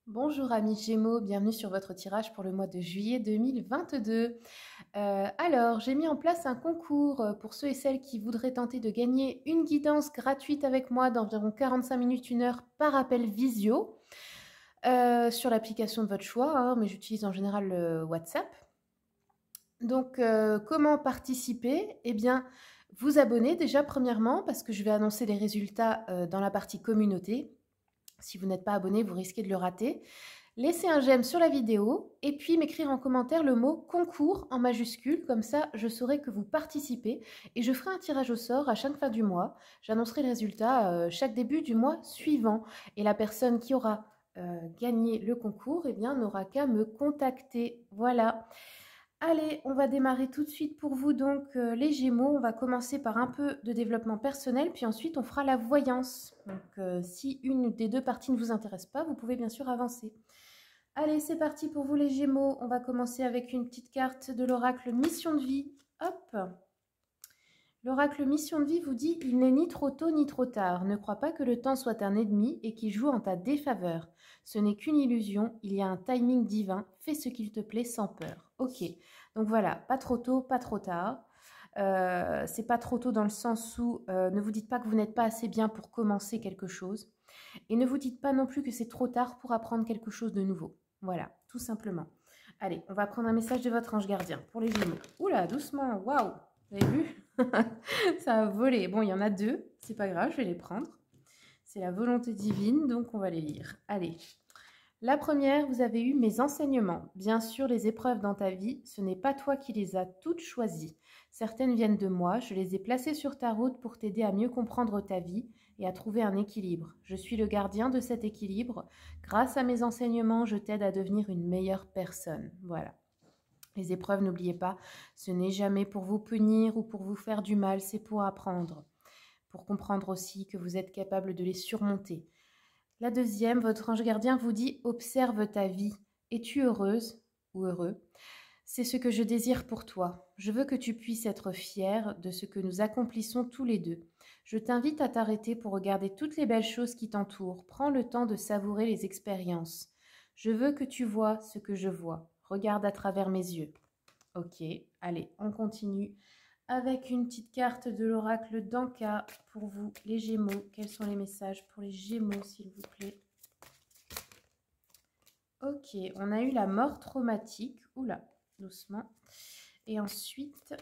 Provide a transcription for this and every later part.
Bonjour amis Gémeaux, bienvenue sur votre tirage pour le mois de juillet 2022. Alors, j'ai mis en place un concours pour ceux et celles qui voudraient tenter de gagner une guidance gratuite avec moi d'environ 45 minutes, 1 heure par appel visio sur l'application de votre choix, hein, mais j'utilise en général le WhatsApp. Donc, comment participer? Eh bien, vous abonner déjà premièrement parce que je vais annoncer les résultats dans la partie communauté. Si vous n'êtes pas abonné, vous risquez de le rater. Laissez un j'aime sur la vidéo et puis m'écrire en commentaire le mot concours en majuscule, comme ça je saurai que vous participez et je ferai un tirage au sort à chaque fin du mois. J'annoncerai le résultat chaque début du mois suivant et la personne qui aura gagné le concours eh bien, n'aura qu'à me contacter. Voilà. Allez, on va démarrer tout de suite pour vous donc les Gémeaux. On va commencer par un peu de développement personnel, puis ensuite on fera la voyance. Donc si une des deux parties ne vous intéresse pas, vous pouvez bien sûr avancer. Allez, c'est parti pour vous les Gémeaux. On va commencer avec une petite carte de l'oracle Mission de vie. Hop. L'oracle Mission de vie vous dit « Il n'est ni trop tôt ni trop tard. Ne crois pas que le temps soit un ennemi et qu'il joue en ta défaveur. Ce n'est qu'une illusion. Il y a un timing divin. Fais ce qu'il te plaît sans peur. » Ok. Donc voilà, pas trop tôt, pas trop tard. C'est pas trop tôt dans le sens où ne vous dites pas que vous n'êtes pas assez bien pour commencer quelque chose. Et ne vous dites pas non plus que c'est trop tard pour apprendre quelque chose de nouveau. Voilà, tout simplement. Allez, on va prendre un message de votre ange gardien pour les Gémeaux. Oula, doucement, waouh, vous avez vu? Ça a volé. Bon, il y en a deux, c'est pas grave, je vais les prendre. C'est la volonté divine, donc on va les lire. Allez. La première, vous avez eu mes enseignements. Bien sûr, les épreuves dans ta vie, ce n'est pas toi qui les as toutes choisies. Certaines viennent de moi, je les ai placées sur ta route pour t'aider à mieux comprendre ta vie et à trouver un équilibre. Je suis le gardien de cet équilibre. Grâce à mes enseignements, je t'aide à devenir une meilleure personne. Voilà. Les épreuves, n'oubliez pas, ce n'est jamais pour vous punir ou pour vous faire du mal, c'est pour apprendre. Pour comprendre aussi que vous êtes capable de les surmonter. La deuxième, votre ange gardien vous dit « Observe ta vie. Es-tu heureuse ou heureux ? C'est ce que je désire pour toi. Je veux que tu puisses être fier de ce que nous accomplissons tous les deux. Je t'invite à t'arrêter pour regarder toutes les belles choses qui t'entourent. Prends le temps de savourer les expériences. Je veux que tu vois ce que je vois. Regarde à travers mes yeux. » Ok, allez, on continue avec une petite carte de l'oracle d'Anka pour vous, les Gémeaux. Quels sont les messages pour les Gémeaux, s'il vous plaît? Ok, on a eu la mort traumatique. Oula, doucement. Et ensuite,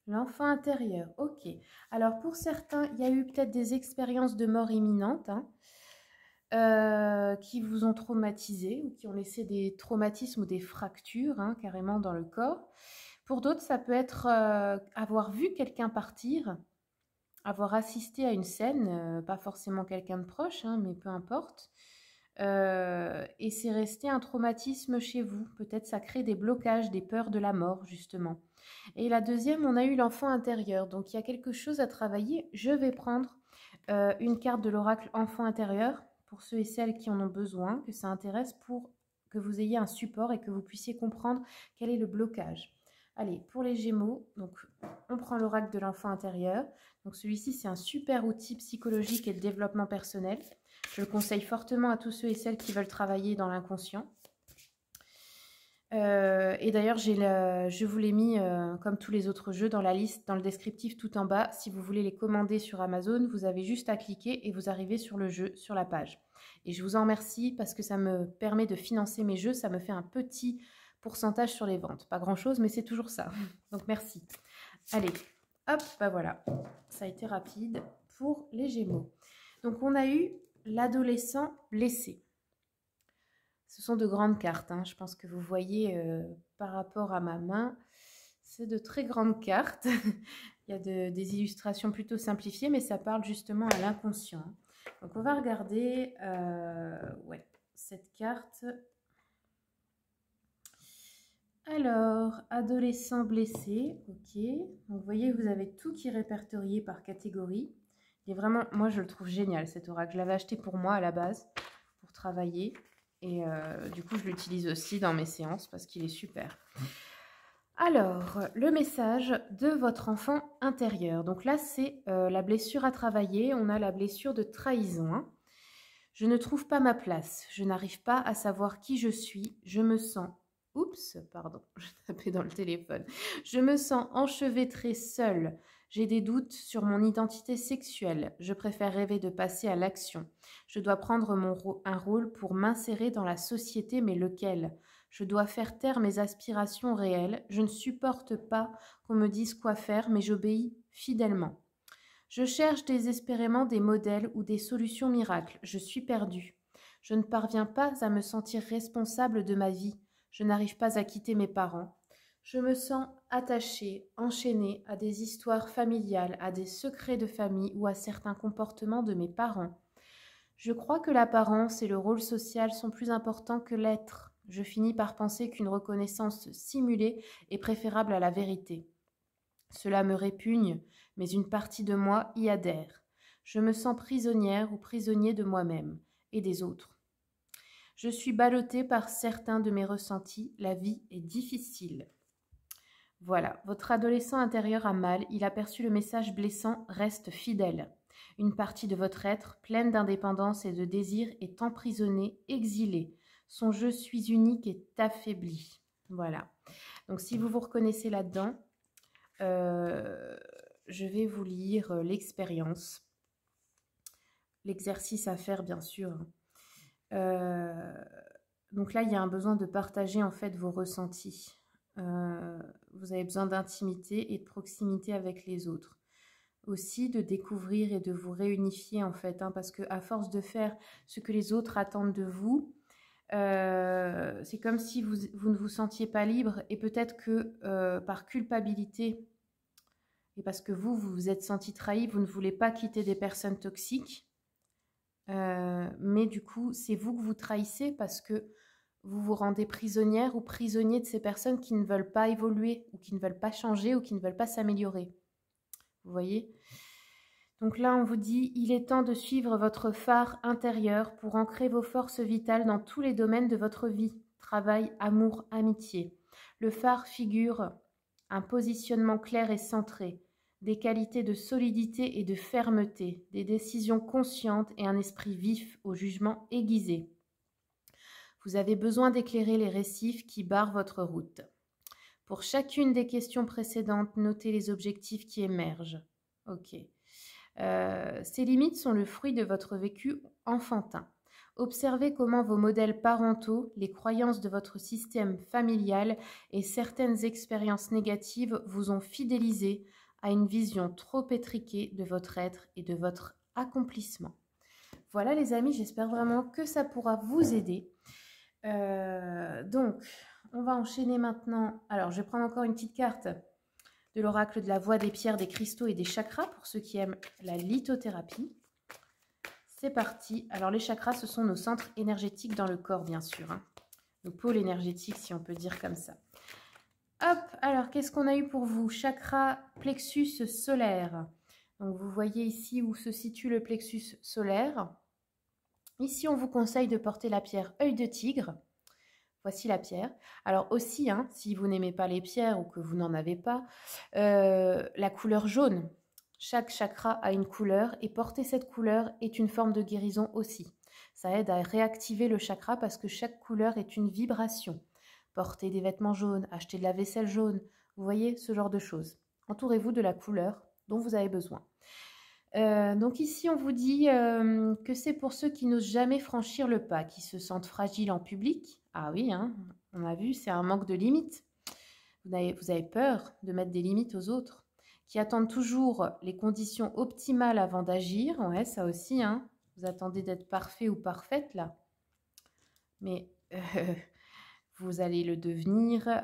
l'enfant intérieur. Ok. Alors, pour certains, il y a eu peut-être des expériences de mort imminente qui vous ont traumatisé ou qui ont laissé des traumatismes ou des fractures carrément dans le corps. Pour d'autres, ça peut être avoir vu quelqu'un partir, avoir assisté à une scène, pas forcément quelqu'un de proche, mais peu importe. Et c'est resté un traumatisme chez vous. Peut-être ça crée des blocages, des peurs de la mort, justement. Et la deuxième, on a eu l'enfant intérieur. Donc, il y a quelque chose à travailler. Je vais prendre une carte de l'oracle enfant intérieur pour ceux et celles qui en ont besoin, que ça intéresse, pour que vous ayez un support et que vous puissiez comprendre quel est le blocage. Allez, pour les Gémeaux, donc on prend l'oracle de l'enfant intérieur. Donc celui-ci, c'est un super outil psychologique et de développement personnel. Je le conseille fortement à tous ceux et celles qui veulent travailler dans l'inconscient. Et d'ailleurs, je vous l'ai mis, comme tous les autres jeux, dans la liste, dans le descriptif tout en bas. Si vous voulez les commander sur Amazon, vous avez juste à cliquer et vous arrivez sur le jeu, sur la page. Et je vous en remercie parce que ça me permet de financer mes jeux. Ça me fait un petit pourcentage sur les ventes. Pas grand-chose, mais c'est toujours ça. Donc, merci. Allez, hop, bah voilà. Ça a été rapide pour les Gémeaux. Donc, on a eu l'adolescent blessé. Ce sont de grandes cartes. Je pense que vous voyez par rapport à ma main, c'est de très grandes cartes. Il y a des illustrations plutôt simplifiées, mais ça parle justement à l'inconscient. Donc on va regarder cette carte. Alors, adolescent blessé, ok. Donc vous voyez, vous avez tout qui est répertorié par catégorie. Il est vraiment, moi je le trouve génial cet oracle. Je l'avais acheté pour moi à la base, pour travailler. Et du coup, je l'utilise aussi dans mes séances parce qu'il est super. Alors, le message de votre enfant intérieur. Donc là, c'est la blessure à travailler. On a la blessure de trahison. Je ne trouve pas ma place. Je n'arrive pas à savoir qui je suis. Je me sens... Oups, pardon, je tapais dans le téléphone. Je me sens enchevêtrée seule. J'ai des doutes sur mon identité sexuelle. Je préfère rêver de passer à l'action. Je dois prendre un rôle pour m'insérer dans la société, mais lequel? Je dois faire taire mes aspirations réelles. Je ne supporte pas qu'on me dise quoi faire, mais j'obéis fidèlement. Je cherche désespérément des modèles ou des solutions miracles. Je suis perdue. Je ne parviens pas à me sentir responsable de ma vie. Je n'arrive pas à quitter mes parents. Je me sens attachée, enchaînée à des histoires familiales, à des secrets de famille ou à certains comportements de mes parents. Je crois que l'apparence et le rôle social sont plus importants que l'être. Je finis par penser qu'une reconnaissance simulée est préférable à la vérité. Cela me répugne, mais une partie de moi y adhère. Je me sens prisonnière ou prisonnier de moi-même et des autres. Je suis ballottée par certains de mes ressentis. La vie est difficile. Voilà, votre adolescent intérieur a mal. Il a perçu le message blessant « Reste fidèle ». Une partie de votre être, pleine d'indépendance et de désir, est emprisonnée, exilée. Son « je suis unique » est affaibli. Voilà. Donc si vous vous reconnaissez là-dedans, je vais vous lire l'expérience. L'exercice à faire, bien sûr. Donc là, il y a un besoin de partager en fait vos ressentis. Vous avez besoin d'intimité et de proximité avec les autres. Aussi de découvrir et de vous réunifier en fait, parce que à force de faire ce que les autres attendent de vous, c'est comme si vous ne vous sentiez pas libre et peut-être que par culpabilité et parce que vous vous êtes senti trahi, vous ne voulez pas quitter des personnes toxiques, mais du coup c'est vous que vous trahissez parce que vous vous rendez prisonnière ou prisonnier de ces personnes qui ne veulent pas évoluer ou qui ne veulent pas changer ou qui ne veulent pas s'améliorer. Vous voyez? Donc là, on vous dit, il est temps de suivre votre phare intérieur pour ancrer vos forces vitales dans tous les domaines de votre vie. Travail, amour, amitié. Le phare figure un positionnement clair et centré, des qualités de solidité et de fermeté, des décisions conscientes et un esprit vif au jugement aiguisé. Vous avez besoin d'éclairer les récifs qui barrent votre route. Pour chacune des questions précédentes, notez les objectifs qui émergent. Ok. Ces limites sont le fruit de votre vécu enfantin. Observez comment vos modèles parentaux, les croyances de votre système familial et certaines expériences négatives vous ont fidélisé à une vision trop étriquée de votre être et de votre accomplissement. Voilà les amis, j'espère vraiment que ça pourra vous aider. Donc, on va enchaîner maintenant. Alors, je vais prendre encore une petite carte de l'oracle de la voix des pierres, des cristaux et des chakras pour ceux qui aiment la lithothérapie. C'est parti. Alors, les chakras, ce sont nos centres énergétiques dans le corps, bien sûr. Nos pôles énergétiques, si on peut dire comme ça. Hop, alors, qu'est-ce qu'on a eu pour vous? Chakra plexus solaire. Donc, vous voyez ici où se situe le plexus solaire. Ici, on vous conseille de porter la pierre œil de tigre. Voici la pierre. Alors aussi, si vous n'aimez pas les pierres ou que vous n'en avez pas, la couleur jaune. Chaque chakra a une couleur et porter cette couleur est une forme de guérison aussi. Ça aide à réactiver le chakra parce que chaque couleur est une vibration. Porter des vêtements jaunes, acheter de la vaisselle jaune, vous voyez, ce genre de choses. Entourez-vous de la couleur dont vous avez besoin. Donc ici, on vous dit que c'est pour ceux qui n'osent jamais franchir le pas, qui se sentent fragiles en public. Ah oui, on a vu, c'est un manque de limites. Vous avez peur de mettre des limites aux autres, qui attendent toujours les conditions optimales avant d'agir. Ouais, ça aussi, vous attendez d'être parfait ou parfaite là. Mais vous allez le devenir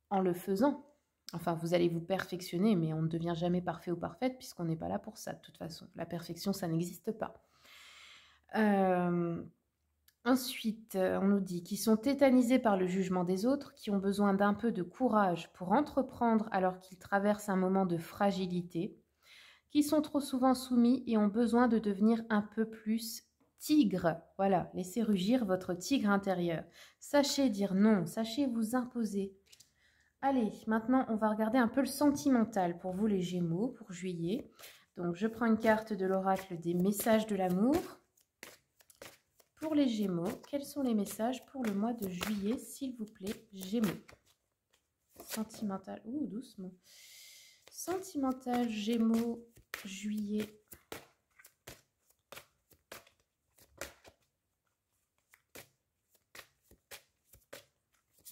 en le faisant. Enfin, vous allez vous perfectionner, mais on ne devient jamais parfait ou parfaite puisqu'on n'est pas là pour ça, de toute façon. La perfection, ça n'existe pas. Ensuite, on nous dit qu'ils sont tétanisés par le jugement des autres, qui ont besoin d'un peu de courage pour entreprendre alors qu'ils traversent un moment de fragilité, qui sont trop souvent soumis et ont besoin de devenir un peu plus tigre. Voilà, laissez rugir votre tigre intérieur. Sachez dire non, sachez vous imposer. Allez, maintenant, on va regarder un peu le sentimental pour vous, les Gémeaux, pour juillet. Donc, je prends une carte de l'oracle des messages de l'amour. pour les Gémeaux, quels sont les messages pour le mois de juillet, s'il vous plaît, Gémeaux? Sentimental, ouh, doucement. Sentimental, Gémeaux, juillet.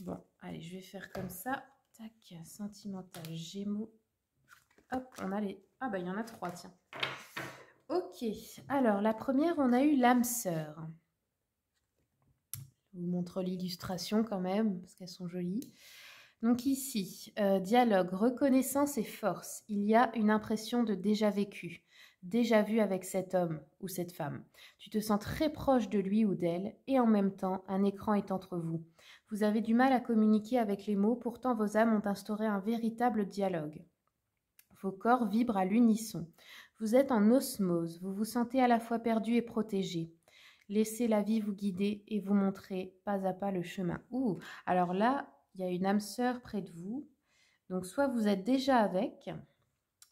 Bon, allez, je vais faire comme ça. Tac, sentimental, Gémeaux. Hop, on a les... Ah bah, il y en a 3, tiens. Ok, alors la première, on a eu l'âme sœur. Je vous montre l'illustration quand même, parce qu'elles sont jolies. Donc ici, dialogue, reconnaissance et force. Il y a une impression de déjà vécu, déjà vu avec cet homme ou cette femme. Tu te sens très proche de lui ou d'elle, et en même temps, un écran est entre vous. Vous avez du mal à communiquer avec les mots, pourtant vos âmes ont instauré un véritable dialogue. Vos corps vibrent à l'unisson. Vous êtes en osmose, vous vous sentez à la fois perdu et protégé. Laissez la vie vous guider et vous montrer pas à pas le chemin. Ouh, alors là, il y a une âme sœur près de vous. Donc soit vous êtes déjà avec,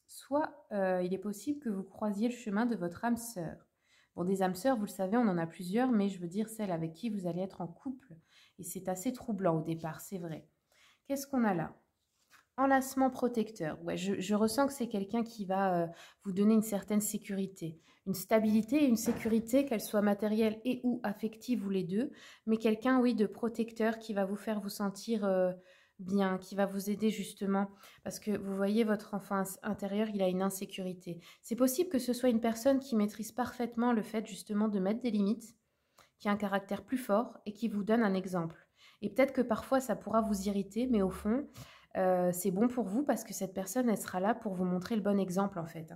soit il est possible que vous croisiez le chemin de votre âme sœur. Bon, des âmes sœurs, vous le savez, on en a plusieurs, mais je veux dire celle avec qui vous allez être en couple. Et c'est assez troublant au départ, c'est vrai. Qu'est-ce qu'on a là? Enlacement protecteur. Ouais, je ressens que c'est quelqu'un qui va vous donner une certaine sécurité. Une stabilité et une sécurité, qu'elle soit matérielle et ou affective ou les deux. Mais quelqu'un, oui, de protecteur qui va vous faire vous sentir bien, qui va vous aider justement. Parce que vous voyez, votre enfant intérieur, il a une insécurité. C'est possible que ce soit une personne qui maîtrise parfaitement le fait justement de mettre des limites, qui a un caractère plus fort et qui vous donne un exemple. Et peut-être que parfois, ça pourra vous irriter, mais au fond... c'est bon pour vous parce que cette personne, elle sera là pour vous montrer le bon exemple en fait.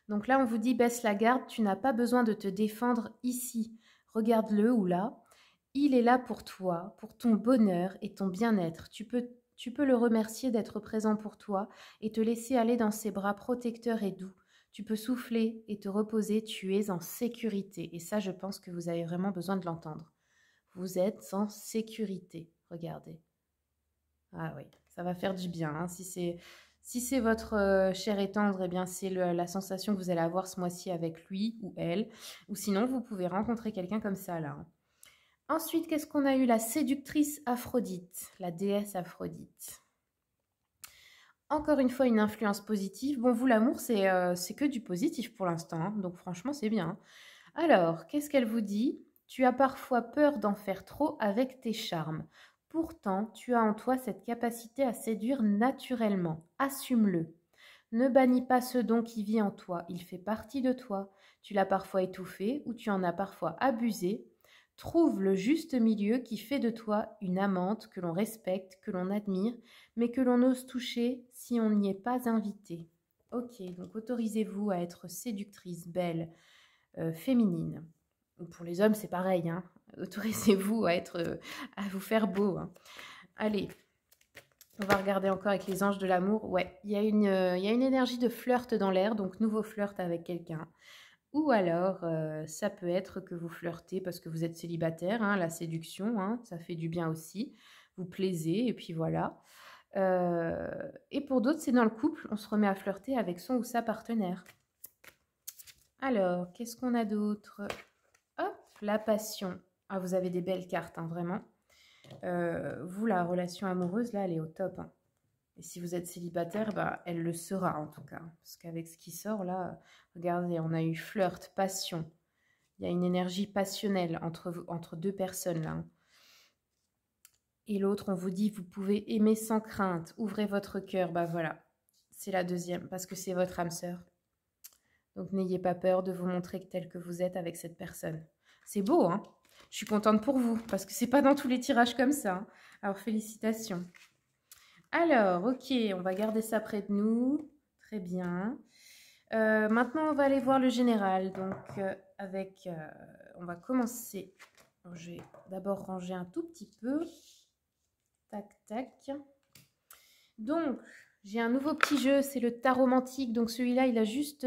Donc là, on vous dit baisse la garde, tu n'as pas besoin de te défendre ici. Regarde-le ou là. Il est là pour toi, pour ton bonheur et ton bien-être. Tu peux le remercier d'être présent pour toi et te laisser aller dans ses bras protecteurs et doux. Tu peux souffler et te reposer, tu es en sécurité. Et ça, je pense que vous avez vraiment besoin de l'entendre. Vous êtes en sécurité. Regardez. Ah oui, ça va faire du bien. Hein. Si c'est votre cher et tendre, eh bien c'est la sensation que vous allez avoir ce mois-ci avec lui ou elle. Ou sinon, vous pouvez rencontrer quelqu'un comme ça là. Hein. Ensuite, qu'est-ce qu'on a eu? La séductrice Aphrodite, la déesse Aphrodite. Encore une fois, une influence positive. Bon, vous, l'amour, c'est que du positif pour l'instant. Hein. Donc franchement, c'est bien. Alors, qu'est-ce qu'elle vous dit? Tu as parfois peur d'en faire trop avec tes charmes. Pourtant, tu as en toi cette capacité à séduire naturellement. Assume-le. Ne bannis pas ce don qui vit en toi. Il fait partie de toi. Tu l'as parfois étouffé ou tu en as parfois abusé. Trouve le juste milieu qui fait de toi une amante que l'on respecte, que l'on admire, mais que l'on ose toucher si on n'y est pas invité. Ok, donc autorisez-vous à être séductrice, belle, féminine. Pour les hommes, c'est pareil. Hein. Autorisez-vous à vous faire beau. Hein. Allez, on va regarder encore avec les anges de l'amour. Ouais, il y a une énergie de flirt dans l'air, donc nouveau flirt avec quelqu'un. Ou alors, ça peut être que vous flirtez parce que vous êtes célibataire, hein, la séduction, hein, ça fait du bien aussi. Vous plaisez et puis voilà. Et pour d'autres, c'est dans le couple, on se remet à flirter avec son ou sa partenaire. Alors, qu'est-ce qu'on a d'autre? Hop, la passion. Ah, vous avez des belles cartes, hein, vraiment. Vous, la relation amoureuse, là, elle est au top. Hein. Et si vous êtes célibataire, bah, elle le sera en tout cas. Parce qu'avec ce qui sort, là, regardez, on a eu flirt, passion. Il y a une énergie passionnelle entre deux personnes, là. Hein. Et l'autre, on vous dit, vous pouvez aimer sans crainte. Ouvrez votre cœur. Bah voilà, c'est la deuxième, parce que c'est votre âme sœur. Donc n'ayez pas peur de vous montrer tel que vous êtes avec cette personne. C'est beau, hein? Je suis contente pour vous, parce que c'est pas dans tous les tirages comme ça. Hein. Alors félicitations. Alors, ok, on va garder ça près de nous. Très bien. Maintenant, on va aller voir le général. Donc, on va commencer. Je vais d'abord ranger un tout petit peu. Tac, tac. Donc, j'ai un nouveau petit jeu, c'est le tarot romantique. Donc, celui-là, il a juste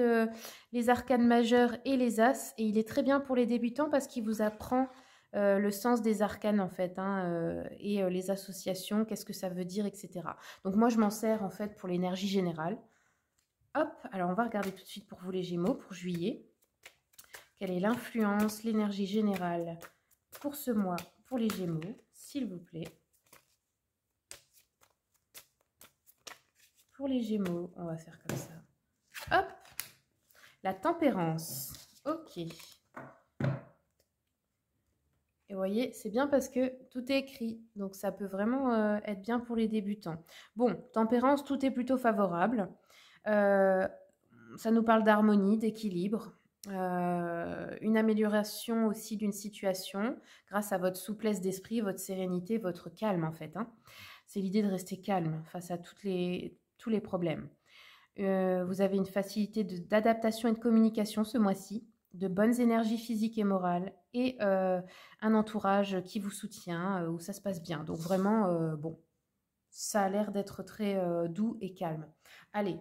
les arcanes majeures et les as. Et il est très bien pour les débutants parce qu'il vous apprend le sens des arcanes, en fait, hein, et les associations, qu'est-ce que ça veut dire, etc. Donc, moi, je m'en sers, en fait, pour l'énergie générale. Hop, alors on va regarder tout de suite pour vous les Gémeaux, pour juillet. Quelle est l'influence, l'énergie générale pour ce mois, pour les Gémeaux, s'il vous plaît. Pour les Gémeaux, on va faire comme ça. Hop, la tempérance. Ok. Et vous voyez, c'est bien parce que tout est écrit. Donc, ça peut vraiment être bien pour les débutants. Bon, tempérance, tout est plutôt favorable. Ça nous parle d'harmonie, d'équilibre. Une amélioration aussi d'une situation grâce à votre souplesse d'esprit, votre sérénité, votre calme en fait. Hein. C'est l'idée de rester calme face à tous les problèmes. Vous avez une facilité d'adaptation et de communication ce mois-ci, de bonnes énergies physiques et morales et un entourage qui vous soutient, où ça se passe bien. Donc vraiment, bon, ça a l'air d'être très doux et calme. Allez,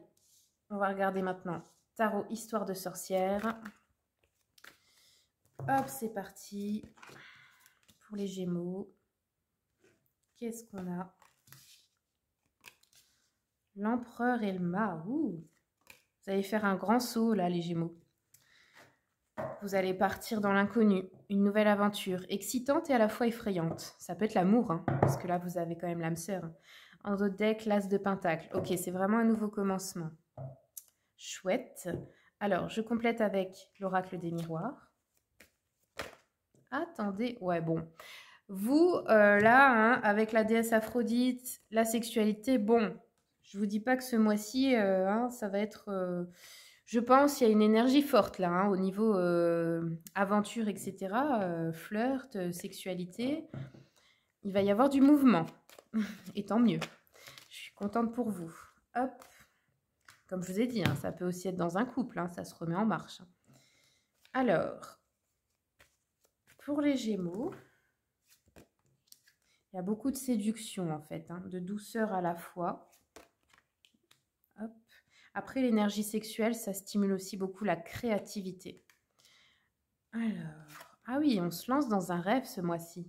on va regarder maintenant Tarot Histoire de sorcière. Hop, c'est parti. Pour les Gémeaux, qu'est-ce qu'on a? L'Empereur et le Mât. Ouh. Vous allez faire un grand saut là, les Gémeaux. Vous allez partir dans l'inconnu. Une nouvelle aventure excitante et à la fois effrayante. Ça peut être l'amour, hein, parce que là, vous avez quand même l'âme sœur. En d'autres decks, l'As de Pentacle. Ok, c'est vraiment un nouveau commencement. Chouette. Alors, je complète avec l'oracle des miroirs. Attendez, ouais, bon. Vous, là, hein, avec la déesse Aphrodite, la sexualité, bon, je vous dis pas que ce mois-ci, hein, ça va être... je pense qu'il y a une énergie forte, là, hein, au niveau aventure, etc. Flirt, sexualité. Il va y avoir du mouvement. Et tant mieux. Je suis contente pour vous. Hop. Comme je vous ai dit, hein, ça peut aussi être dans un couple, hein, ça se remet en marche. Alors, pour les Gémeaux, il y a beaucoup de séduction en fait, hein, de douceur à la fois. Hop. Après, l'énergie sexuelle, ça stimule aussi beaucoup la créativité. Alors, ah oui, on se lance dans un rêve ce mois-ci.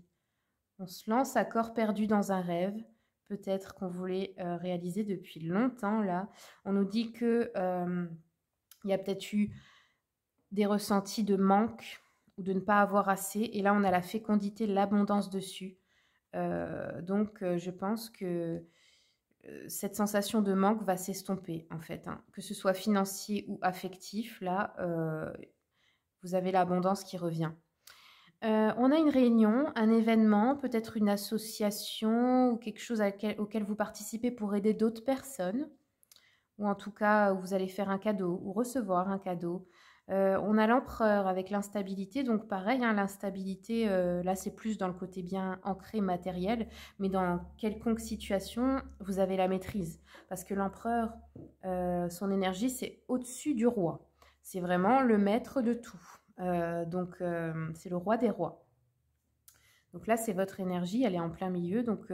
On se lance à corps perdu dans un rêve. Peut-être qu'on voulait réaliser depuis longtemps là. On nous dit que il y a peut-être eu des ressentis de manque ou de ne pas avoir assez. Et là, on a la fécondité, l'abondance dessus. Donc, je pense que cette sensation de manque va s'estomper, en fait. Hein. Que ce soit financier ou affectif, là, vous avez l'abondance qui revient. On a une réunion, un événement, peut-être une association ou quelque chose auquel vous participez pour aider d'autres personnes. Ou en tout cas, vous allez faire un cadeau ou recevoir un cadeau. On a l'empereur avec l'instabilité, donc pareil, hein, l'instabilité, là c'est plus dans le côté bien ancré matériel, mais dans quelconque situation, vous avez la maîtrise. Parce que l'empereur, son énergie, c'est au-dessus du roi. C'est vraiment le maître de tout. Donc c'est le roi des rois. Donc là, c'est votre énergie, elle est en plein milieu, donc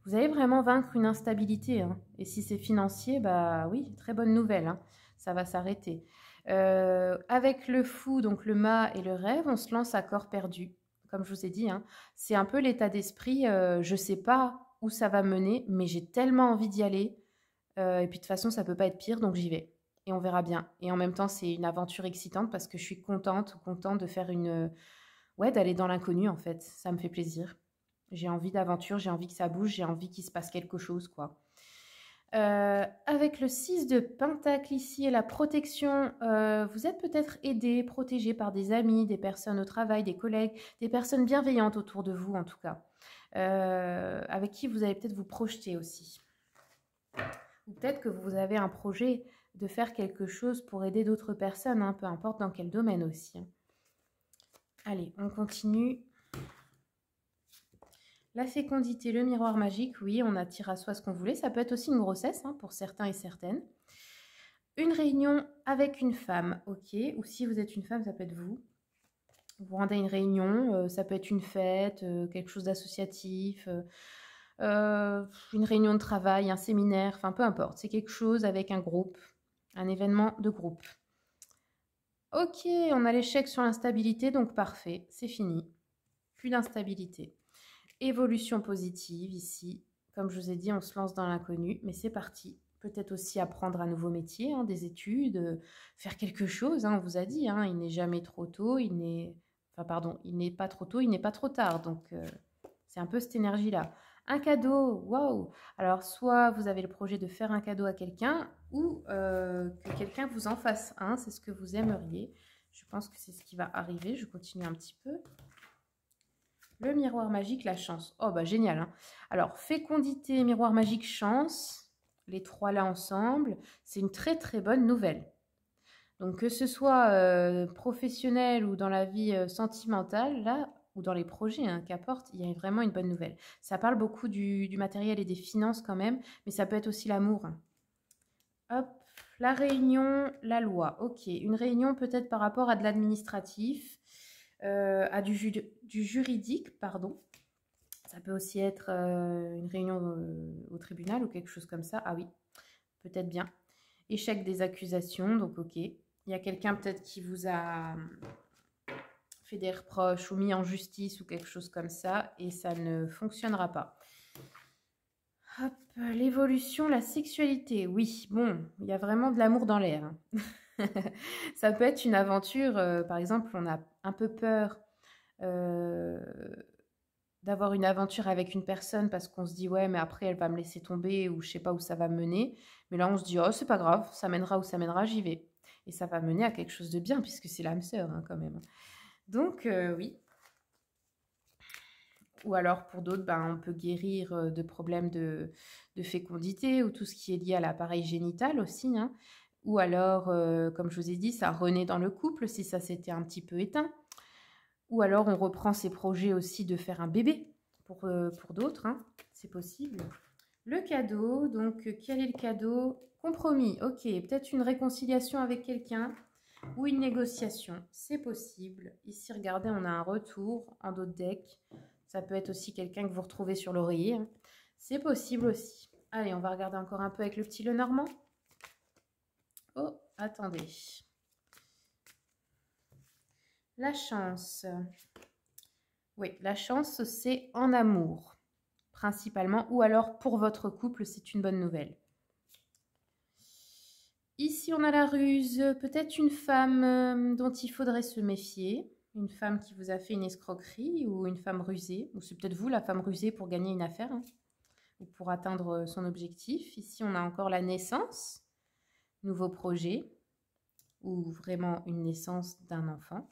vous allez vraiment vaincre une instabilité. Hein. Et si c'est financier, bah oui, très bonne nouvelle, hein. Ça va s'arrêter. Avec le fou, donc le mât et le rêve, on se lance à corps perdu. Comme je vous ai dit, hein, c'est un peu l'état d'esprit, je ne sais pas où ça va mener, mais j'ai tellement envie d'y aller. Et puis de toute façon, ça ne peut pas être pire, donc j'y vais. Et on verra bien. Et en même temps, c'est une aventure excitante parce que je suis content de faire ouais, d'aller dans l'inconnu, en fait. Ça me fait plaisir. J'ai envie d'aventure, j'ai envie que ça bouge, j'ai envie qu'il se passe quelque chose, quoi. Avec le 6 de Pentacle ici et la protection, vous êtes peut-être aidé, protégé par des amis, des personnes au travail, des collègues, des personnes bienveillantes autour de vous en tout cas, avec qui vous allez peut-être vous projeter aussi. Ou peut-être que vous avez un projet de faire quelque chose pour aider d'autres personnes, hein, peu importe dans quel domaine aussi. Hein. Allez, on continue. La fécondité, le miroir magique, oui, on attire à soi ce qu'on voulait. Ça peut être aussi une grossesse, hein, pour certains et certaines. Une réunion avec une femme, ok. Ou si vous êtes une femme, ça peut être vous. Vous rendez une réunion, ça peut être une fête, quelque chose d'associatif, une réunion de travail, un séminaire, enfin peu importe. C'est quelque chose avec un groupe, un événement de groupe. Ok, on a l'échec sur l'instabilité, donc parfait, c'est fini. Plus d'instabilité. Évolution positive ici. Comme je vous ai dit, on se lance dans l'inconnu, mais c'est parti. peut-être aussi apprendre un nouveau métier, hein, des études, faire quelque chose, hein, on vous a dit, hein, il n'est jamais trop tôt, il n'est... Enfin, pardon, il n'est pas trop tôt, il n'est pas trop tard. Donc, c'est un peu cette énergie-là. Un cadeau, waouh! Alors, soit vous avez le projet de faire un cadeau à quelqu'un ou que quelqu'un vous en fasse un, c'est ce que vous aimeriez. Je pense que c'est ce qui va arriver. Je continue un petit peu. Le miroir magique, la chance. Oh, bah génial, hein. Alors, fécondité, miroir magique, chance, les trois là ensemble, c'est une très très bonne nouvelle. Donc, que ce soit professionnel ou dans la vie sentimentale, là, ou dans les projets, hein, qu'apporte, il y a vraiment une bonne nouvelle. Ça parle beaucoup du matériel et des finances quand même, mais ça peut être aussi l'amour, hein. Hop, la réunion, la loi. Ok, une réunion peut-être par rapport à de l'administratif, à du juridique, pardon. Ça peut aussi être une réunion au tribunal ou quelque chose comme ça. Ah oui, peut-être bien. Échec des accusations, donc ok. Il y a quelqu'un peut-être qui vous a fait des reproches ou mis en justice ou quelque chose comme ça et ça ne fonctionnera pas. Hop, l'évolution, la sexualité. Oui, bon, il y a vraiment de l'amour dans l'air, hein. Ça peut être une aventure, par exemple, on a un peu peur d'avoir une aventure avec une personne parce qu'on se dit ouais mais après elle va me laisser tomber ou je sais pas où ça va me mener, mais là on se dit oh c'est pas grave, ça mènera où ça mènera, j'y vais et ça va mener à quelque chose de bien puisque c'est l'âme sœur, hein, quand même. Donc oui. Ou alors pour d'autres, ben, on peut guérir de problèmes de fécondité ou tout ce qui est lié à l'appareil génital aussi, hein. Ou alors, comme je vous ai dit, ça renaît dans le couple si ça s'était un petit peu éteint. Ou alors on reprend ses projets aussi de faire un bébé pour d'autres, hein. C'est possible. Le cadeau, donc quel est le cadeau? Compromis, ok, peut-être une réconciliation avec quelqu'un ou une négociation, c'est possible. Ici, regardez, on a un retour en dos de deck. Ça peut être aussi quelqu'un que vous retrouvez sur l'oreiller, hein. C'est possible aussi. Allez, on va regarder encore un peu avec le petit Lenormand. Oh, attendez. La chance. Oui, la chance, c'est en amour, principalement, ou alors pour votre couple, c'est une bonne nouvelle. Ici, on a la ruse, peut-être une femme dont il faudrait se méfier, une femme qui vous a fait une escroquerie ou une femme rusée, ou c'est peut-être vous la femme rusée pour gagner une affaire, hein, ou pour atteindre son objectif. Ici, on a encore la naissance, nouveau projet, ou vraiment une naissance d'un enfant.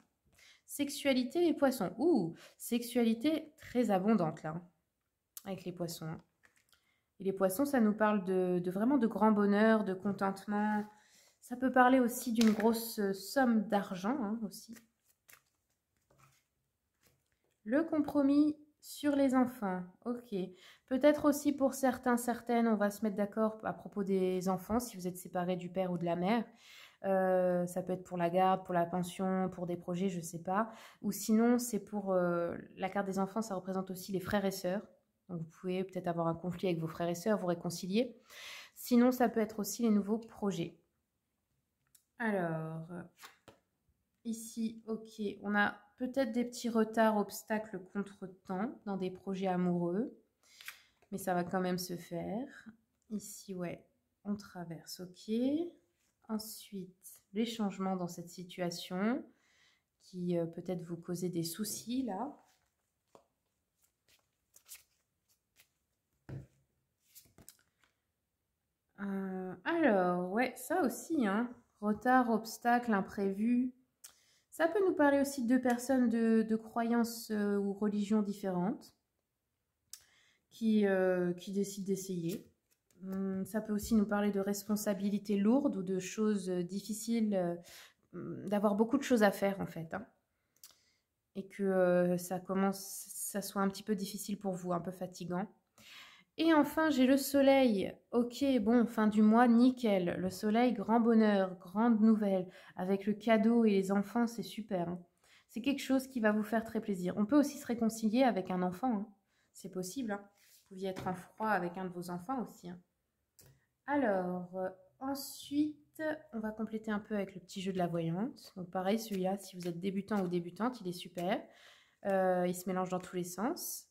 Sexualité, les poissons. Ouh, sexualité très abondante là, hein, avec les poissons, hein. Et les poissons, ça nous parle de vraiment de grand bonheur, de contentement. Ça peut parler aussi d'une grosse somme d'argent, hein, aussi. Le compromis sur les enfants. Ok. Peut-être aussi pour certains, certaines, on va se mettre d'accord à propos des enfants, si vous êtes séparés du père ou de la mère. Ça peut être pour la garde, pour la pension, pour des projets, je ne sais pas. Ou sinon, c'est pour la carte des enfants, ça représente aussi les frères et sœurs. Donc vous pouvez peut-être avoir un conflit avec vos frères et sœurs, vous réconcilier. Sinon, ça peut être aussi les nouveaux projets. Alors, ici, ok, on a peut-être des petits retards, obstacles, contretemps dans des projets amoureux. Mais ça va quand même se faire. Ici, ouais, on traverse, ok. Ensuite, les changements dans cette situation qui peut-être vous causer des soucis là. Alors, ouais, ça aussi, hein. Retard, obstacle, imprévu. Ça peut nous parler aussi de deux personnes de croyances ou religions différentes qui décident d'essayer. Ça peut aussi nous parler de responsabilités lourdes ou de choses difficiles, d'avoir beaucoup de choses à faire en fait, hein. Et que ça soit un petit peu difficile pour vous, un peu fatigant. Et enfin, j'ai le soleil. Ok, bon, fin du mois, nickel. Le soleil, grand bonheur, grande nouvelle. Avec le cadeau et les enfants, c'est super, hein. C'est quelque chose qui va vous faire très plaisir. On peut aussi se réconcilier avec un enfant, hein. C'est possible, hein. Vous pouviez être en froid avec un de vos enfants aussi, hein. Alors, ensuite, on va compléter un peu avec le petit jeu de la voyante. Donc pareil, celui-là, si vous êtes débutant ou débutante, il est super. Il se mélange dans tous les sens.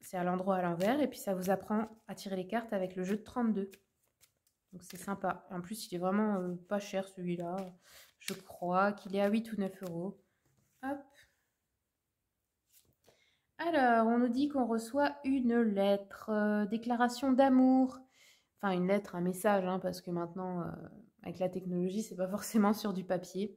C'est à l'endroit à l'envers et puis ça vous apprend à tirer les cartes avec le jeu de 32. Donc c'est sympa. En plus, il est vraiment pas cher celui-là. Je crois qu'il est à 8 ou 9 euros. Hop. Alors, on nous dit qu'on reçoit une lettre, déclaration d'amour. Enfin, une lettre, un message, hein, parce que maintenant, avec la technologie, c'est pas forcément sur du papier.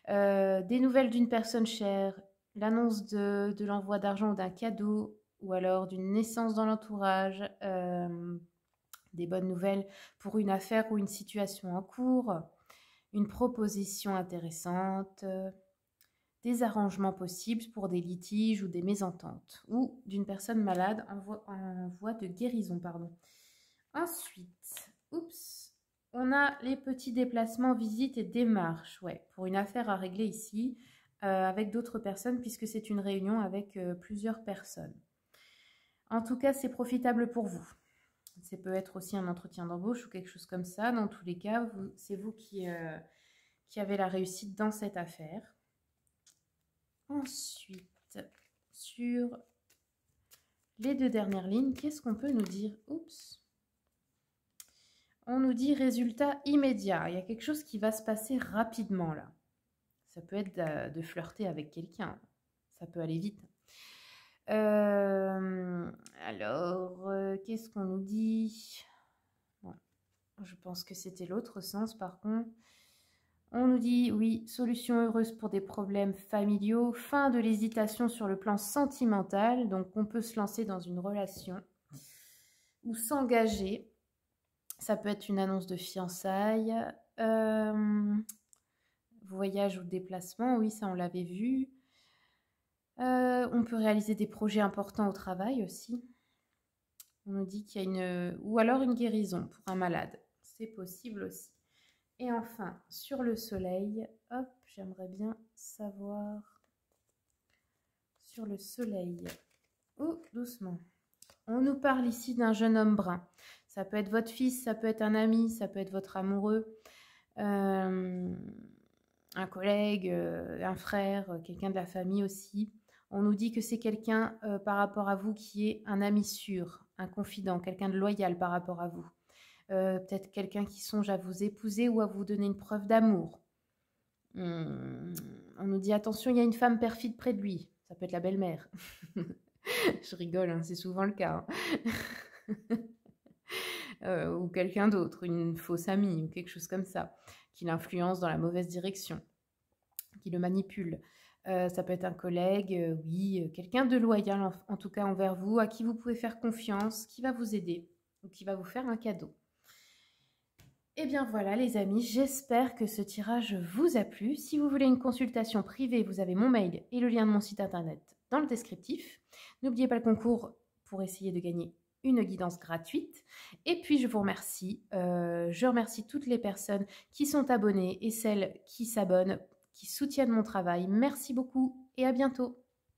Des nouvelles d'une personne chère, l'annonce de l'envoi d'argent ou d'un cadeau, ou alors d'une naissance dans l'entourage, des bonnes nouvelles pour une affaire ou une situation en cours, une proposition intéressante, des arrangements possibles pour des litiges ou des mésententes, ou d'une personne malade en voie de guérison. Pardon. Ensuite, on a les petits déplacements, visites et démarches, ouais, pour une affaire à régler ici, avec d'autres personnes, puisque c'est une réunion avec plusieurs personnes. En tout cas, c'est profitable pour vous. Ça peut être aussi un entretien d'embauche ou quelque chose comme ça. Dans tous les cas, c'est vous qui avez la réussite dans cette affaire. Ensuite, sur les 2 dernières lignes, qu'est-ce qu'on peut nous dire? On nous dit résultat immédiat. Il y a quelque chose qui va se passer rapidement là. Ça peut être de flirter avec quelqu'un. Ça peut aller vite. Alors, qu'est-ce qu'on nous dit? Bon, je pense que c'était l'autre sens par contre. On nous dit, oui, solution heureuse pour des problèmes familiaux, fin de l'hésitation sur le plan sentimental, donc on peut se lancer dans une relation ou s'engager. Ça peut être une annonce de fiançailles, voyage ou déplacement, oui, ça on l'avait vu. On peut réaliser des projets importants au travail aussi. On nous dit qu'il y a ou alors une guérison pour un malade, c'est possible aussi. Et enfin, sur le soleil, hop, j'aimerais bien savoir sur le soleil. Oh, doucement. On nous parle ici d'un jeune homme brun. Ça peut être votre fils, ça peut être un ami, ça peut être votre amoureux, un collègue, un frère, quelqu'un de la famille aussi. On nous dit que c'est quelqu'un par rapport à vous qui est un ami sûr, un confident, quelqu'un de loyal par rapport à vous. Peut-être quelqu'un qui songe à vous épouser ou à vous donner une preuve d'amour. On nous dit attention, il y a une femme perfide près de lui. Ça peut être la belle-mère. Je rigole, hein, c'est souvent le cas. Hein. Ou quelqu'un d'autre, une fausse amie ou quelque chose comme ça, qui l'influence dans la mauvaise direction, qui le manipule. Ça peut être un collègue, oui, quelqu'un de loyal en tout cas envers vous, à qui vous pouvez faire confiance, qui va vous aider ou qui va vous faire un cadeau. Et bien voilà les amis, j'espère que ce tirage vous a plu. Si vous voulez une consultation privée, vous avez mon mail et le lien de mon site internet dans le descriptif. N'oubliez pas le concours pour essayer de gagner une guidance gratuite. Et puis je vous remercie. Je remercie toutes les personnes qui sont abonnées et celles qui s'abonnent, qui soutiennent mon travail. Merci beaucoup et à bientôt.